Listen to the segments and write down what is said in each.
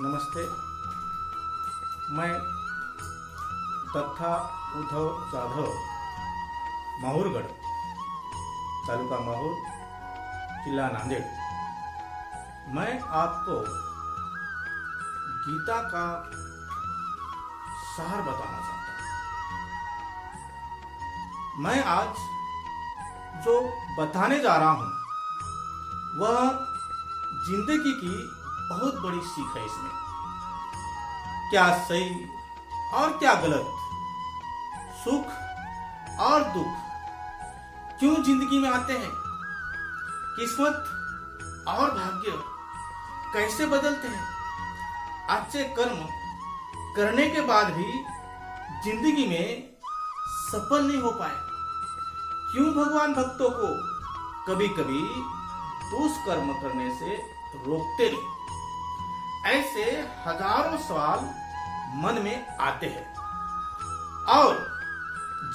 नमस्ते। मैं दत्ता उद्धव जाधव, माहूरगढ़, तालुका माहूर, जिला नांदेड़। मैं आपको गीता का सार बताना चाहता हूं। मैं आज जो बताने जा रहा हूं वह जिंदगी की बहुत बड़ी सीख है। इसमें क्या सही और क्या गलत, सुख और दुख क्यों जिंदगी में आते हैं, किस्मत और भाग्य कैसे बदलते हैं, अच्छे कर्म करने के बाद भी जिंदगी में सफल नहीं हो पाए, क्यों भगवान भक्तों को कभी कभी दुष्कर्म करने से रोकते नहीं। ऐसे हजारों सवाल मन में आते हैं और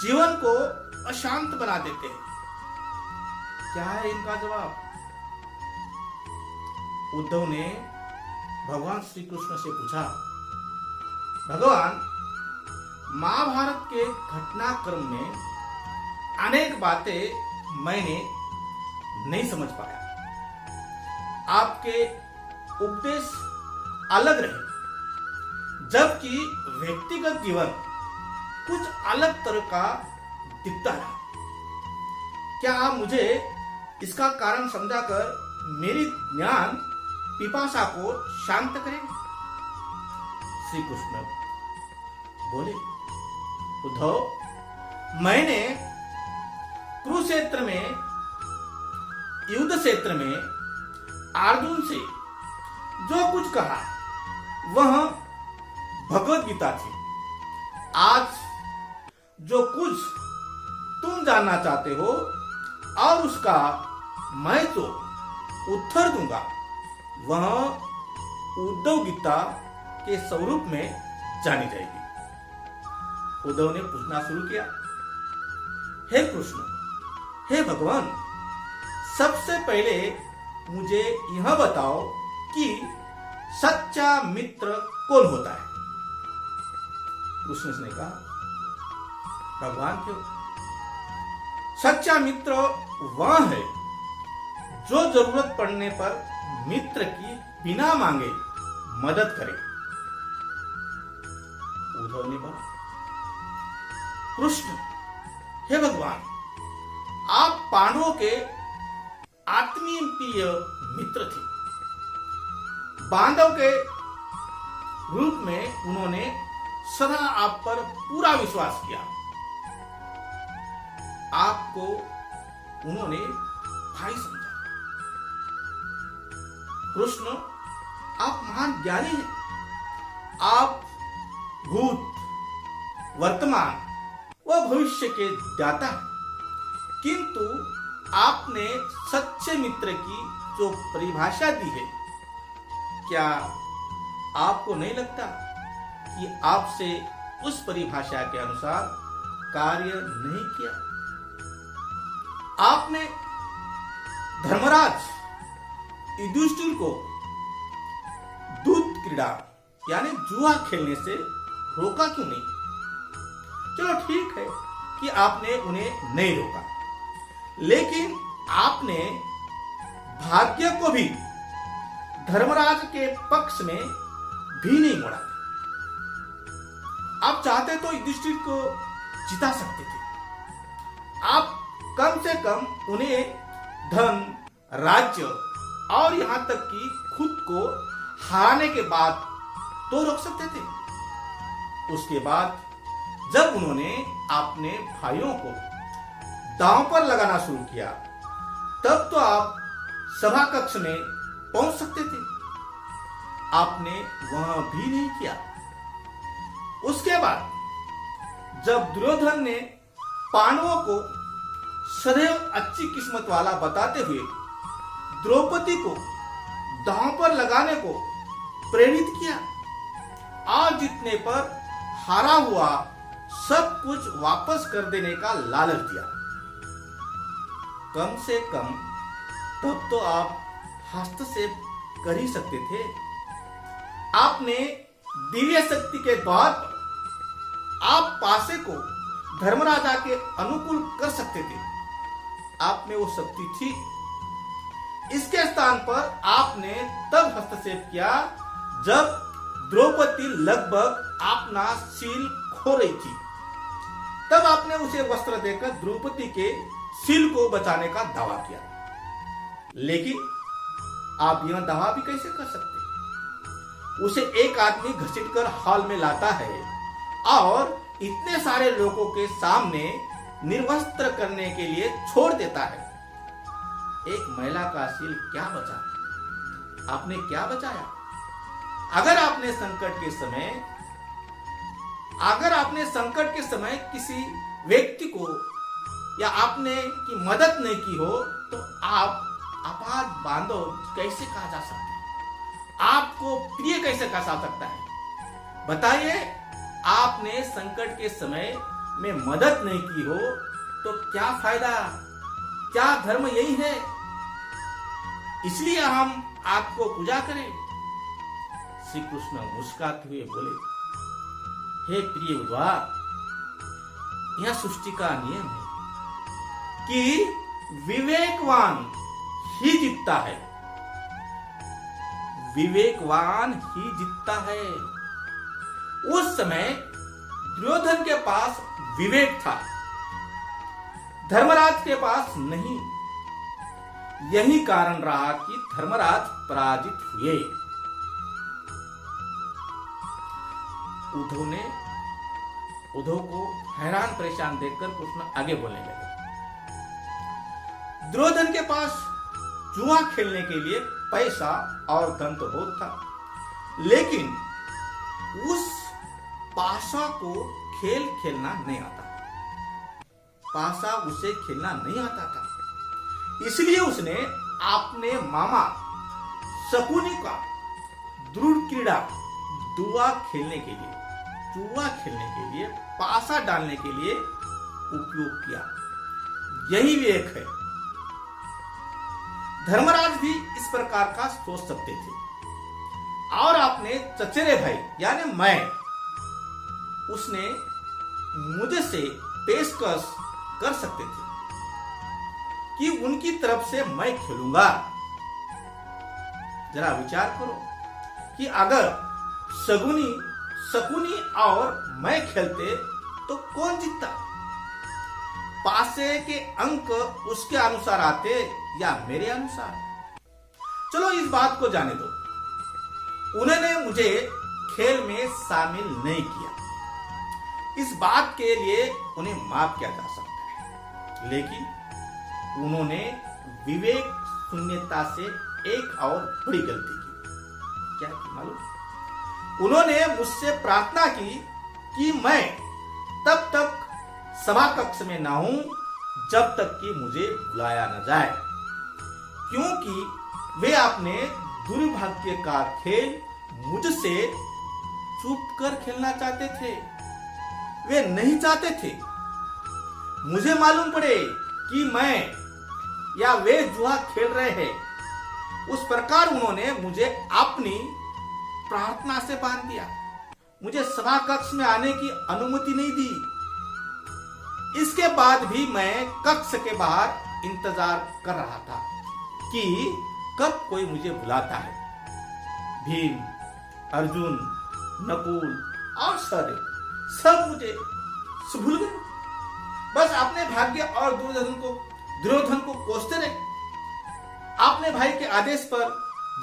जीवन को अशांत बना देते हैं। क्या है इनका जवाब? उद्धव ने भगवान श्री कृष्ण से पूछा, भगवान, महाभारत के घटनाक्रम में अनेक बातें मैंने नहीं समझ पाया। आपके उपदेश अलग रहे, जबकि व्यक्तिगत जीवन कुछ अलग तरह का दिखता रहा। क्या आप मुझे इसका कारण समझाकर मेरी ज्ञान पिपासा को शांत करेंगे? श्री कृष्ण बोले, उद्धव, मैंने कुरुक्षेत्र में युद्ध क्षेत्र में अर्जुन से जो कुछ कहा वह भगवत गीता थी। आज जो कुछ तुम जानना चाहते हो और उसका मैं जो उत्तर दूंगा वह उद्धव गीता के स्वरूप में जानी जाएगी। उद्धव ने पूछना शुरू किया, हे कृष्ण, हे भगवान, सबसे पहले मुझे यह बताओ कि सच्चा मित्र कौन होता है? कृष्ण ने कहा, भगवान क्यों? सच्चा मित्र वह है जो जरूरत पड़ने पर मित्र की बिना मांगे मदद करे। उद्धव ने कहा, कृष्ण, हे भगवान, आप पांडवों के आत्मीय मित्र थे। बांधव के रूप में उन्होंने सदा आप पर पूरा विश्वास किया। आपको उन्होंने भाई समझा। कृष्ण, आप महान ज्ञानी हैं। आप भूत, वर्तमान व भविष्य के ज्ञाता हैं। किंतु आपने सच्चे मित्र की जो परिभाषा दी है, क्या आपको नहीं लगता कि आपसे उस परिभाषा के अनुसार कार्य नहीं किया? आपने धर्मराज युधिष्ठिर को दूत क्रीड़ा यानी जुआ खेलने से रोका क्यों नहीं? चलो ठीक है कि आपने उन्हें नहीं रोका, लेकिन आपने भाग्य को भी धर्मराज के पक्ष में भी नहीं मोड़ा। आप चाहते तो युधिष्ठिर को जिता सकते थे। आप कम से कम उन्हें धन, राज्य और यहां तक कि खुद को हारने के बाद तो रोक सकते थे। उसके बाद जब उन्होंने अपने भाइयों को दांव पर लगाना शुरू किया, तब तो आप सभा कक्ष में पहुंच सकते थे। आपने वह भी नहीं किया। उसके बाद जब दुर्योधन ने पांडवों को सदैव अच्छी किस्मत वाला बताते हुए द्रौपदी को दांव पर लगाने को प्रेरित किया, आज जीतने पर हारा हुआ सब कुछ वापस कर देने का लालच दिया, कम से कम तब तो आप हस्तक्षेप कर ही सकते थे। आपने दिव्य शक्ति के द्वार पर आप पासे को धर्मराजा के अनुकूल कर सकते थे। आप में वो शक्ति थी। इसके स्थान पर आपने तब हस्तक्षेप किया जब द्रौपदी लगभग अपना शील खो रही थी। तब आपने उसे वस्त्र देकर द्रौपदी के शील को बचाने का दावा किया। लेकिन आप यह दावा भी कैसे कर सकते? उसे एक आदमी घसीटकर हॉल में लाता है और इतने सारे लोगों के सामने निर्वस्त्र करने के लिए छोड़ देता है। एक महिला का शील क्या बचा? आपने क्या बचाया? अगर आपने संकट के समय किसी व्यक्ति को या आपने की मदद नहीं की हो तो आप आपात बांधव कैसे कहा जा सकता है? आपको प्रिय कैसे कहा जा सकता है? बताइए, आपने संकट के समय में मदद नहीं की हो तो क्या फायदा? क्या धर्म यही है? इसलिए हम आपको पूजा करें। श्री कृष्ण मुस्कुराते हुए बोले, हे प्रिय उद्वा, यह सृष्टि का नियम है कि विवेकवान ही जीतता है। विवेकवान ही जीतता है। उस समय दुर्योधन के पास विवेक था, धर्मराज के पास नहीं। यही कारण रहा कि धर्मराज पराजित हुए। उद्धव को हैरान परेशान देखकर कृष्ण आगे बोलने लगे। दुर्योधन के पास जुआ खेलने के लिए पैसा और धन तो बहुत था, लेकिन उस पासा को खेल खेलना नहीं आता। पासा उसे खेलना नहीं आता था। इसलिए उसने अपने मामा शकुनी का दृढ़ क्रीड़ा जुआ खेलने के लिए पासा डालने के लिए उपयोग किया। यही विवेक है। धर्मराज भी इस प्रकार का सोच सकते थे और अपने चचेरे भाई यानी मैं, उसने मुझसे पेशकश कर सकते थे कि उनकी तरफ से मैं खेलूंगा। जरा विचार करो कि अगर शकुनी और मैं खेलते तो कौन जीतता? पासे के अंक उसके अनुसार आते या मेरे अनुसार? चलो इस बात को जाने दो। उन्होंने मुझे खेल में शामिल नहीं किया। इस बात के लिए उन्हें माफ किया जा सकता है, लेकिन उन्होंने विवेक शून्यता से एक और बड़ी गलती की। क्या की मालूम? उन्होंने मुझसे प्रार्थना की कि मैं तब तक सभा कक्ष में ना हूं जब तक कि मुझे बुलाया न जाए, क्योंकि वे अपने दुर्भाग्य का खेल मुझसे चुप कर खेलना चाहते थे। वे नहीं चाहते थे मुझे मालूम पड़े कि मैं या वे जुआ खेल रहे हैं। उस प्रकार उन्होंने मुझे अपनी प्रार्थना से बांध दिया। मुझे सभा कक्ष में आने की अनुमति नहीं दी। इसके बाद भी मैं कक्ष के बाहर इंतजार कर रहा था कि कब कोई मुझे बुलाता है। भीम, अर्जुन, नकुल और सहदेव सब मुझे भूल गए। बस अपने भाग्य और दुर्योधन को कोसते रहे। अपने भाई के आदेश पर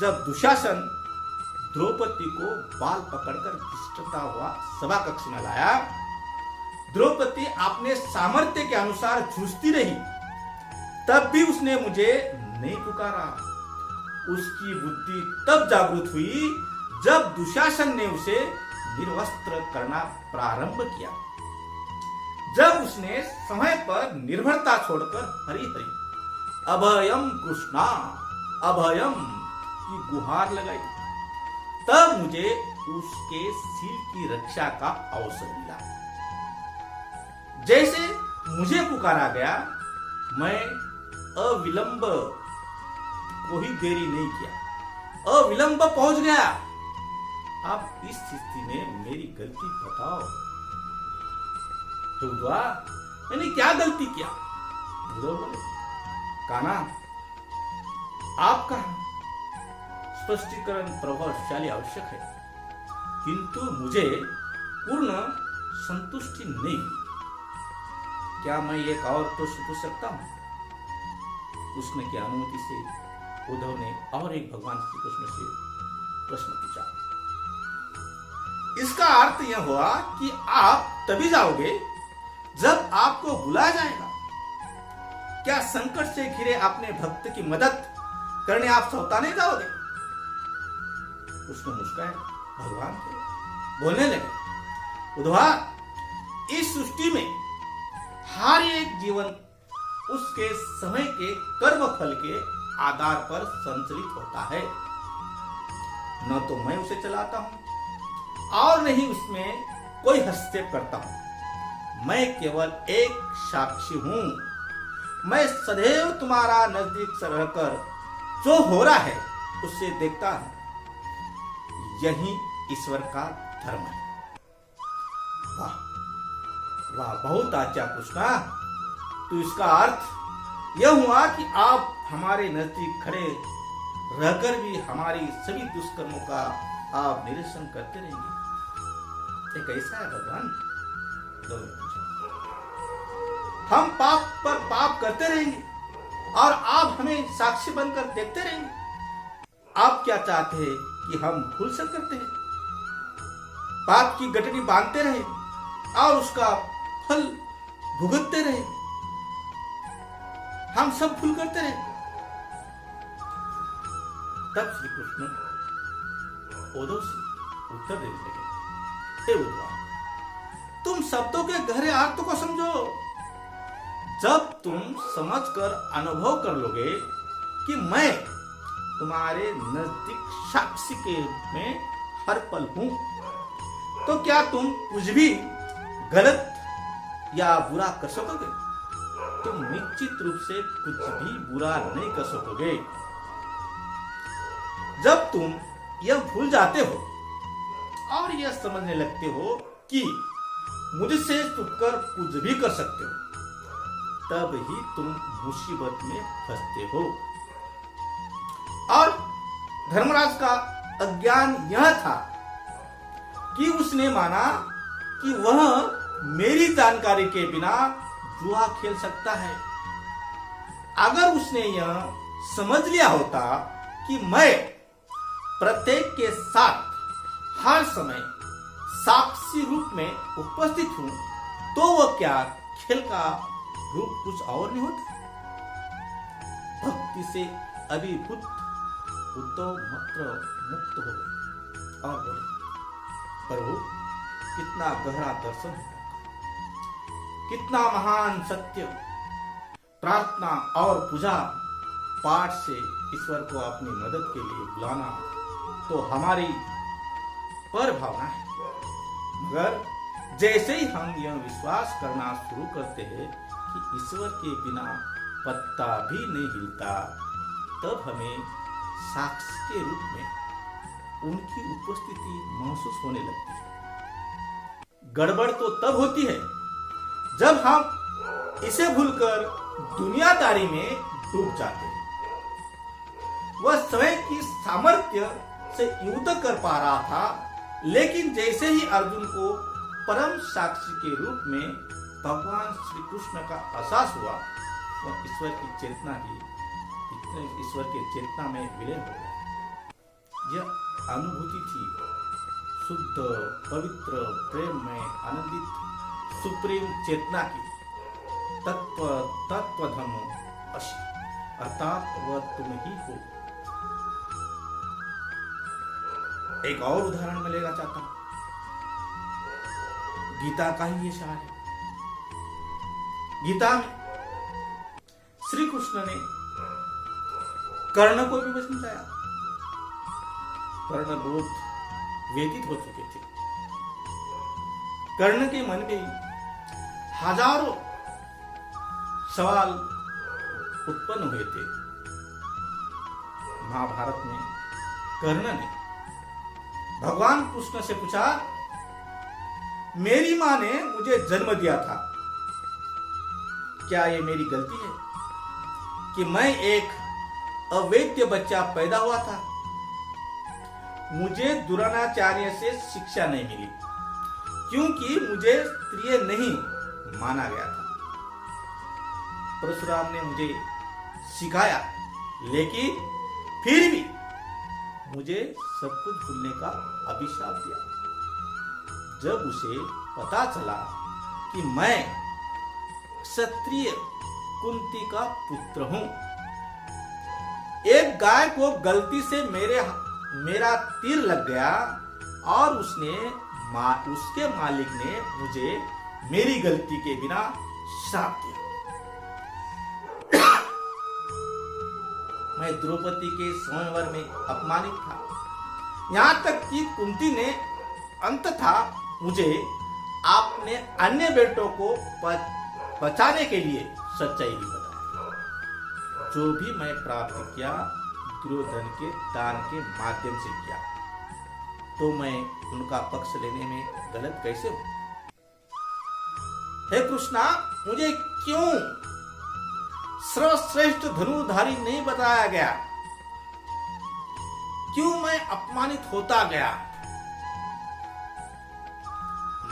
जब दुशासन द्रौपदी को बाल पकड़कर घसीटता हुआ सभा कक्ष में लाया, द्रौपदी अपने सामर्थ्य के अनुसार जूझती रही। तब भी उसने मुझे नहीं पुकारा। उसकी बुद्धि तब जागृत हुई जब दुशासन ने उसे निर्वस्त्र करना प्रारंभ किया। जब उसने समय पर निर्भरता छोड़कर हरि हरि अभयम कृष्णा अभयम की गुहार लगाई, तब मुझे उसके शील की रक्षा का अवसर मिला। जैसे मुझे पुकारा गया, मैं अविलंब, कोई देरी नहीं किया, अविलंब पहुंच गया। आप इस स्थिति में मेरी गलती बताओ। उद्धवा, मैंने क्या गलती किया? उद्धव बोले, कान्हा, आपका स्पष्टीकरण प्रभावशाली आवश्यक है, किंतु मुझे पूर्ण संतुष्टि नहीं हुई। क्या मैं एक और प्रश्न पूछ सकता हूं? कृष्ण की अनुमति से उद्धव ने और एक भगवान श्री कृष्ण से प्रश्न पूछा। इसका अर्थ यह हुआ कि आप तभी जाओगे जब आपको बुलाया जाएगा। क्या संकट से घिरे अपने भक्त की मदद करने आप सौता नहीं जाओगे? कृष्ण मुस्कुराए, भगवान थे, बोलने लगे, उद्धवा, इस सृष्टि में हर एक जीवन उसके समय के कर्म फल के आधार पर संचालित होता है। न तो मैं उसे चलाता हूं और नहीं उसमें कोई हस्तक्षेप करता हूं। मैं केवल एक साक्षी हूं। मैं सदैव तुम्हारा नजदीक रहकर जो हो रहा है उसे देखता हूं। यही ईश्वर का धर्म है। वाह वाह, बहुत अच्छा कृष्णा। तो इसका अर्थ यह हुआ कि आप हमारे नजदीक खड़े रहकर भी हमारी सभी दुष्कर्मों का आप निरीक्षण करते रहेंगे। ये कैसा है भगवान? हम पाप पर पाप करते रहेंगे और आप हमें साक्षी बनकर देखते रहेंगे। आप क्या चाहते हैं कि हम भूल सब करते हैं, पाप की गठरी बांधते रहे और उसका फल भुगतते रहे? हम सब भूल करते रहे। तब श्री कृष्ण उद्धव से उत्तर देने लगे, हे उद्धव, तुम शब्दों के गहरे अर्थ को समझो। जब तुम समझकर अनुभव कर लोगे कि मैं तुम्हारे नजदीक साक्षी के रूप में हर पल हूं, तो क्या तुम कुछ भी गलत या बुरा कर सकोगे? तुम निश्चित रूप से कुछ भी बुरा नहीं कर सकोगे। जब तुम यह भूल जाते हो और यह समझने लगते हो कि मुझसे छुपकर कुछ भी कर सकते हो, तब ही तुम मुसीबत में फंसते हो। और धर्मराज का अज्ञान यह था कि उसने माना कि वह मेरी जानकारी के बिना जुआ खेल सकता है। अगर उसने यह समझ लिया होता कि मैं प्रत्येक के साथ हर समय साक्षी रूप में उपस्थित हूं, तो वह क्या खेल का रूप कुछ और नहीं होता? भक्ति से अभिभूत उद्धव मात्र मुक्त हो गए और बोले, प्रभु, कितना गहरा दर्शन है, कितना महान सत्य। प्रार्थना और पूजा पाठ से ईश्वर को अपनी मदद के लिए बुलाना तो हमारी पर भावना है, मगर जैसे ही हम यह विश्वास करना शुरू करते हैं कि ईश्वर के बिना पत्ता भी नहीं हिलता, तब हमें साक्षी के रूप में उनकी उपस्थिति महसूस होने लगती है। गड़बड़ तो तब होती है जब हम इसे भूलकर दुनियादारी में डूब जाते हैं। वह स्वयं की सामर्थ्य से युद्ध कर पा रहा था, लेकिन जैसे ही अर्जुन को परम साक्षी के रूप में भगवान श्री कृष्ण का एहसास हुआ, वह ईश्वर की चेतना में विलीन हो गया। यह अनुभूति थी शुद्ध पवित्र प्रेम में आनंदित सुप्रीम चेतना की। तत्वधर्म असी, अर्थात वह तुम ही हो। एक और उदाहरण मैं लेना चाहता हूं। गीता का ही ये सार है। गीता में श्री कृष्ण ने कर्ण को भी समझाया। कर्ण बहुत व्यतीत हो चुके थे। कर्ण के मन में हजारों सवाल उत्पन्न हुए थे। महाभारत में कर्ण ने भगवान कृष्ण से पूछा, मेरी मां ने मुझे जन्म दिया था, क्या ये मेरी गलती है कि मैं एक अवैध बच्चा पैदा हुआ था? मुझे दुराचार्य से शिक्षा नहीं मिली क्योंकि मुझे स्त्रीय नहीं माना गया था। परशुराम ने मुझे सिखाया, लेकिन फिर भी मुझे सब कुछ भूलने का अभिशाप दिया। जब उसे पता चला कि मैं क्षत्रिय कुंती का पुत्र हूं, एक गाय को गलती से मेरा तीर लग गया और उसके मालिक ने मुझे मेरी गलती के बिना श्राप दिया। मैं द्रौपदी के स्वयंवर में अपमानित था, यहां तक कि कुंती ने अंततः मुझे अपने अन्य बेटों को बचाने के लिए सच्चाई भी बताई। जो भी मैं प्राप्त किया दुर्योधन के दान के माध्यम से किया, तो मैं उनका पक्ष लेने में गलत कैसे हूं? हे कृष्णा, मुझे क्यों सर्वश्रेष्ठ धनुधारी नहीं बताया गया? क्यों मैं अपमानित होता गया?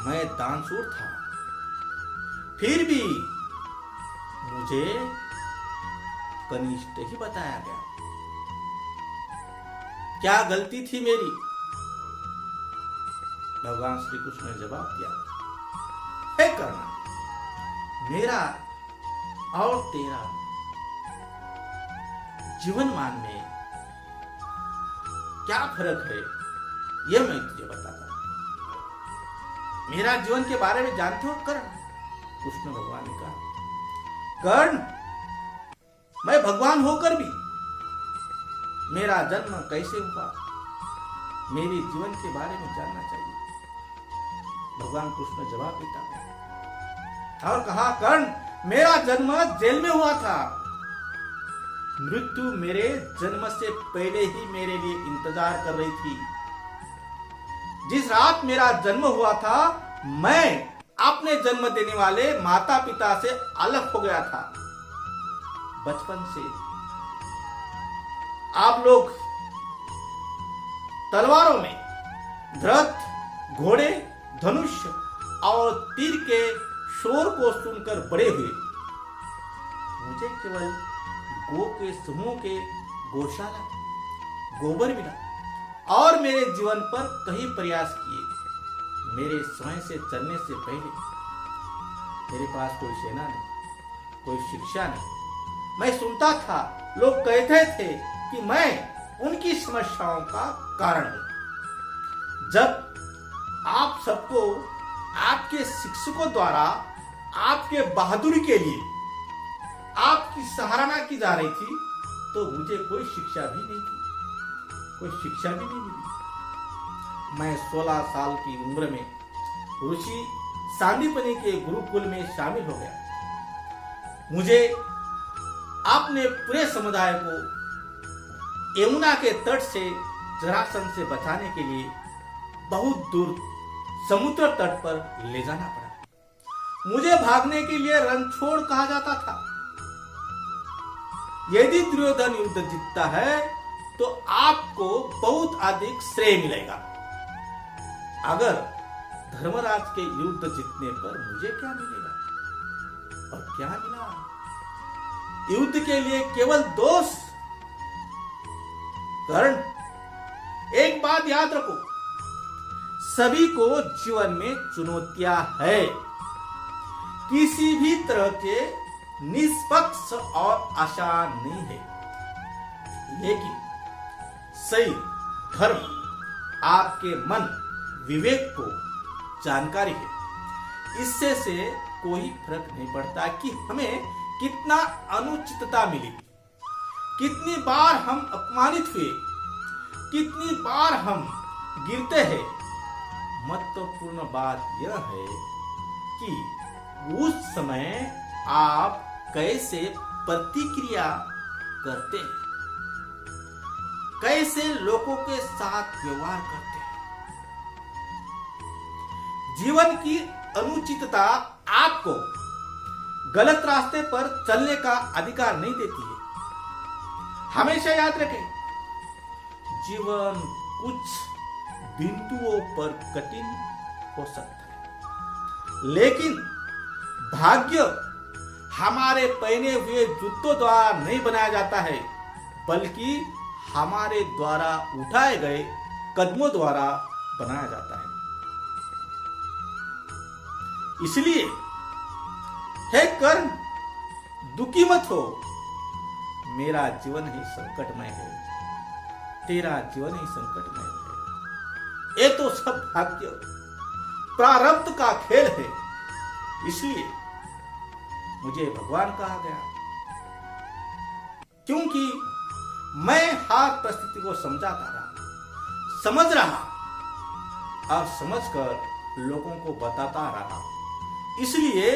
मैं दानशूर था, फिर भी मुझे कनिष्ठ ही बताया गया। क्या गलती थी मेरी? भगवान श्री कृष्ण ने जवाब दिया, हे कर्ण, मेरा और तेरा जीवन मान में क्या फर्क है, यह मैं तुझे बताता हूं। मेरा जीवन के बारे में जानते हो कर्ण? कृष्ण भगवान ने कहा, कर्ण, मैं भगवान होकर भी मेरा जन्म कैसे हुआ, मेरे जीवन के बारे में जानना चाहिए। भगवान कृष्ण जवाब देता है और कहा, कर्ण, मेरा जन्म जेल में हुआ था। मृत्यु मेरे जन्म से पहले ही मेरे लिए इंतजार कर रही थी। जिस रात मेरा जन्म हुआ था, मैं अपने जन्म देने वाले माता पिता से अलग हो गया था। बचपन से आप लोग तलवारों में रथ, घोड़े, धनुष और तीर के शोर को सुनकर बड़े हुए। मुझे केवल गो के समूह के गौशाला, गोबर मिला और मेरे जीवन पर कई प्रयास किए। मेरे स्वयं से चलने से पहले मेरे पास कोई सेना नहीं, कोई शिक्षा नहीं। मैं सुनता था, लोग कहते थे कि मैं उनकी समस्याओं का कारण हूं। जब आप सबको आपके शिक्षकों द्वारा आपके बहादुरी के लिए आपकी सराहना की जा रही थी, तो मुझे कोई शिक्षा भी नहीं थी, कोई शिक्षा भी नहीं मिली। मैं 16 साल की उम्र में ऋषि सांदीपनि के गुरुकुल में शामिल हो गया। मुझे अपने पूरे समुदाय को यमुना के तट से जरासंध से बचाने के लिए बहुत दूर समुद्र तट पर ले जाना पड़ा। मुझे भागने के लिए रणछोड़ कहा जाता था। यदि दुर्योधन युद्ध जीतता है तो आपको बहुत अधिक श्रेय मिलेगा। अगर धर्मराज के युद्ध जीतने पर मुझे क्या मिलेगा? और क्या मिला? युद्ध के लिए केवल दोष। कर्ण, एक बात याद रखो, सभी को जीवन में चुनौतियां है। किसी भी तरह के निष्पक्ष और आसान नहीं है, लेकिन सही धर्म आपके मन विवेक को जानकारी है। इससे से कोई फर्क नहीं पड़ता कि हमें कितना अनुचितता मिली, कितनी बार हम अपमानित हुए, कितनी बार हम गिरते हैं। महत्वपूर्ण बात यह है कि उस समय आप कैसे प्रतिक्रिया करते हैं, कैसे लोगों के साथ व्यवहार करते हैं। जीवन की अनुचितता आपको गलत रास्ते पर चलने का अधिकार नहीं देती है। हमेशा याद रखें, जीवन कुछ बिंदुओं पर कठिन हो सकता है, लेकिन भाग्य हमारे पहने हुए जूतों द्वारा नहीं बनाया जाता है, बल्कि हमारे द्वारा उठाए गए कदमों द्वारा बनाया जाता है। इसलिए हे कर्ण, दुखी मत हो। मेरा जीवन ही संकटमय है, तेरा जीवन ही संकटमय है। ये तो सब भाग्य प्रारब्ध का खेल है, इसलिए मुझे भगवान कहा गया, क्योंकि मैं हर परिस्थिति को समझाता रहा, समझ रहा और समझकर लोगों को बताता रहा। इसलिए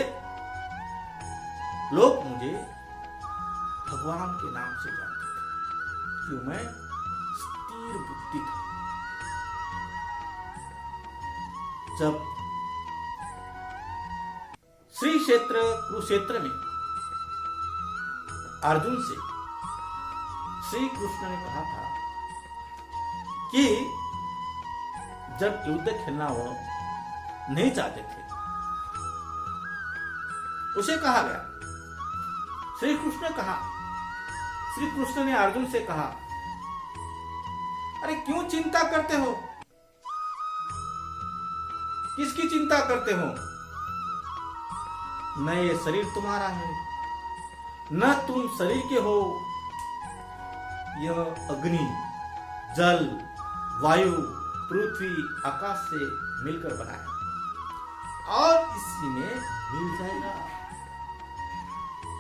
लोग मुझे भगवान के नाम से जानते थे, क्यों मैं स्थिर बुद्धि था। जब श्री क्षेत्र कुरुक्षेत्र में अर्जुन से श्री कृष्ण ने कहा था कि जब युद्ध खेलना वो नहीं चाहते थे, उसे कहा गया, श्री कृष्ण ने अर्जुन से कहा, अरे क्यों चिंता करते हो? किसकी चिंता करते हो? न ये शरीर तुम्हारा है, न तुम शरीर के हो। यह अग्नि, जल, वायु, पृथ्वी, आकाश से मिलकर बना है और इसी में मिल जाएगा।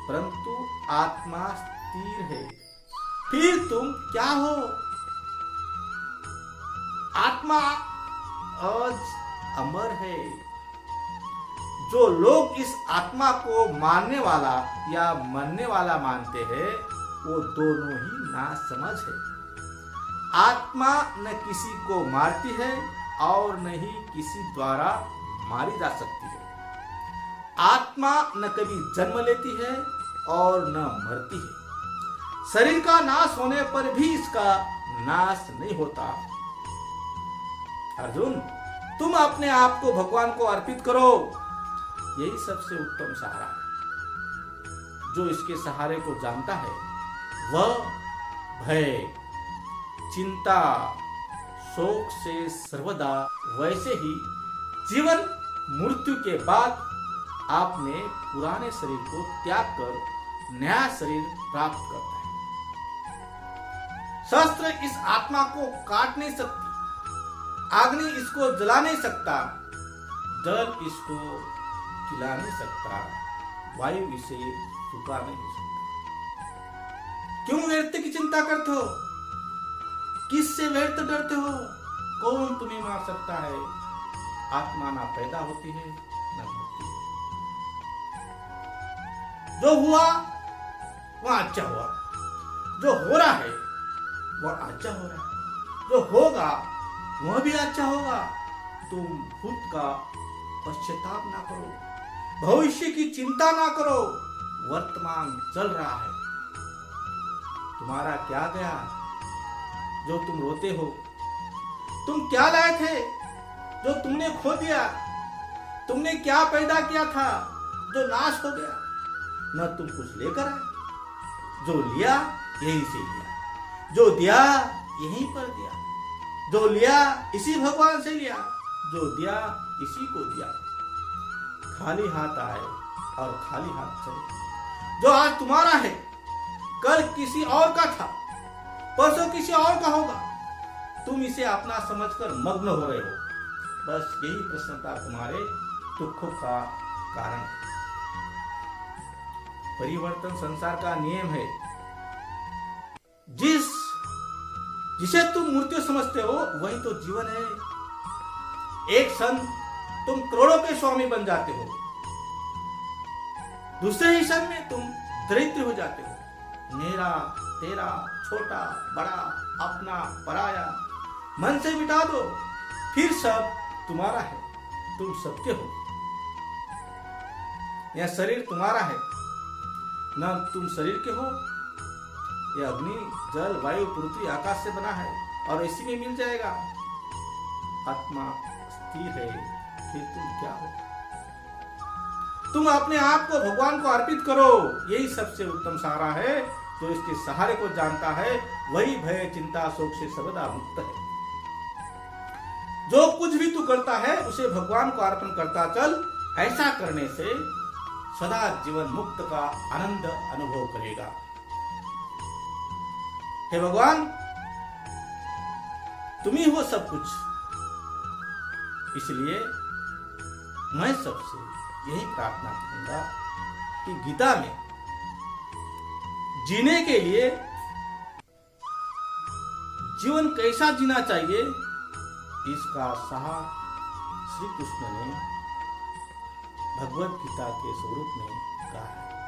परंतु आत्मा स्थिर है। फिर तुम क्या हो? आत्मा आज अमर है। जो लोग इस आत्मा को मारने वाला या मरने वाला मानते हैं, वो दोनों ही नासमझ है। आत्मा न किसी को मारती है और न ही किसी द्वारा मारी जा सकती है। आत्मा न कभी जन्म लेती है और न मरती है। शरीर का नाश होने पर भी इसका नाश नहीं होता। अर्जुन, तुम अपने आप को भगवान को अर्पित करो, यही सबसे उत्तम सहारा है। जो इसके सहारे को जानता है, वह भय, चिंता, शोक से सर्वदा, वैसे ही जीवन मृत्यु के बाद आपने पुराने शरीर को त्याग कर नया शरीर प्राप्त करता है। शस्त्र इस आत्मा को काट नहीं सकती, अग्नि इसको जला नहीं सकता, जल इसको खिला नहीं सकता, वायु इसे सुखा नहीं सकता। क्यों व्यर्थ की चिंता करते हो? किससे व्यर्थ डरते हो? कौन तुम्हें मार सकता है? आत्मा ना पैदा होती है ना मरती है। जो हुआ वह अच्छा हुआ, जो हो रहा है वह अच्छा हो रहा है, जो होगा वह भी अच्छा होगा। तुम खुद का पश्चाताप ना करो, भविष्य की चिंता ना करो। वर्तमान चल रहा है, तुम्हारा क्या गया जो तुम रोते हो? तुम क्या लाए थे जो तुमने खो दिया? तुमने क्या पैदा किया था जो नाश हो गया? न तुम कुछ लेकर आए, जो लिया यहीं से लिया, जो दिया यहीं पर दिया, जो लिया इसी भगवान से लिया, जो दिया इसी को दिया। खाली हाथ आए और खाली हाथ चले। जो आज तुम्हारा है कल किसी और का था, परसों किसी और का होगा। तुम इसे अपना समझकर मग्न हो रहे हो। बस यही प्रसन्नता तुम्हारे दुखों का कारण है। परिवर्तन संसार का नियम है। जिसे तुम मृत्यु समझते हो वही तो जीवन है। एक क्षण तुम करोड़ों के स्वामी बन जाते हो, दूसरे ही क्षण में तुम दरिद्र हो जाते हो। मेरा, तेरा, छोटा, बड़ा, अपना, पराया मन से मिटा दो, फिर सब तुम्हारा है। तुम सबके हो। यह शरीर तुम्हारा है, न तुम शरीर के हो। यह अग्नि, जल, वायु, पृथ्वी, आकाश से बना है और इसी में मिल जाएगा। आत्मा स्थिर है, फिर तुम क्या हो? तुम अपने आप को भगवान को अर्पित करो, यही सबसे उत्तम सहारा है। जो इसके सहारे को जानता है वही भय, चिंता, शोक से सर्वदा मुक्त है। जो कुछ भी तू करता है उसे भगवान को अर्पण करता चल। ऐसा करने से सदा जीवन मुक्त का आनंद अनुभव करेगा। हे भगवान, तुम ही हो सब कुछ, इसलिए मैं सबसे यही प्रार्थना करूंगा कि गीता में जीने के लिए जीवन कैसा जीना चाहिए, इसका सार श्री कृष्ण ने भगवत गीता के स्वरूप में कहा है।